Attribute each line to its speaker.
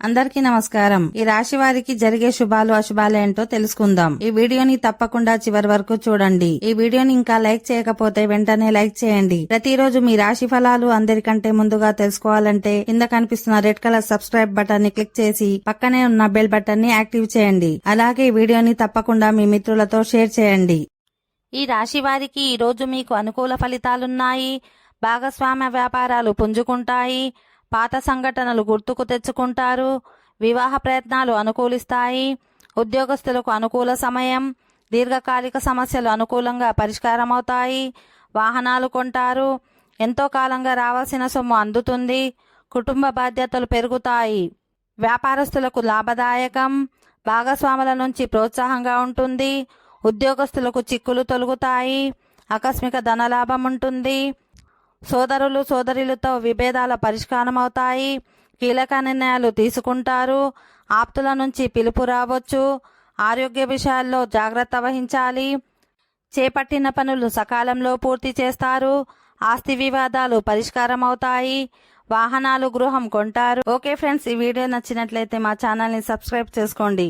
Speaker 1: అందరికీ నమస్కారం. ఈ రాశి వారికి జరిగే శుభాలు అశుభాలు ఏంటో తెలుసుకుందాం. ఈ వీడియోని తప్పకుండా చివరి వరకు చూడండి. ఈ వీడియోని ఇంకా లైక్ చేయకపోతే వెంటనే లైక్ చేయండి. ప్రతిరోజు మీ రాశి ఫలాలు అందరికంటే ముందుగా తెలుసుకోవాలంటే కింద కనిపిస్తున్న రెడ్ కలర్ సబ్స్క్రైబ్ బటన్ ని క్లిక్ చేసి పక్కనే ఉన్న బెల్ బటన్ ని యాక్టివ్ చేయండి. అలాగే ఈ వీడియోని తప్పకుండా మీ మిత్రులతో షేర్ చేయండి. ఈ రాశి వారికి ఈ రోజు మీకు అనుకూల ఫలితాలున్నాయి. భాగస్వామ్య వ్యాపారాలు పుంజుకుంటాయి. పాత సంఘటనలు గుర్తుకు తెచ్చుకుంటారు. వివాహ ప్రయత్నాలు అనుకూలిస్తాయి. ఉద్యోగస్తులకు అనుకూల సమయం. దీర్ఘకాలిక సమస్యలు అనుకూలంగా పరిష్కారమవుతాయి. వాహనాలు కొంటారు. ఎంతో కాలంగా రావాల్సిన సొమ్ము అందుతుంది. కుటుంబ బాధ్యతలు పెరుగుతాయి. వ్యాపారస్తులకు లాభదాయకం. భాగస్వాముల నుంచి ప్రోత్సాహంగా ఉంటుంది. ఉద్యోగస్తులకు చిక్కులు తొలగుతాయి. ఆకస్మిక ధనలాభం ఉంటుంది. సోదరులు సోదరులతో విభేదాల పరిష్కారమవుతాయి. కీలక నిర్ణయాలు తీసుకుంటారు. ఆప్తుల నుంచి పిలుపు రావచ్చు. ఆరోగ్య విషయాల్లో జాగ్రత్త వహించాలి. చేపట్టిన పనులు సకాలంలో పూర్తి చేస్తారు. ఆస్తి వివాదాలు పరిష్కారమవుతాయి. వాహనాలు గృహం కొంటారు. ఓకే ఫ్రెండ్స్, ఈ వీడియో నచ్చినట్లయితే మా ఛానల్ని సబ్స్క్రైబ్ చేసుకోండి.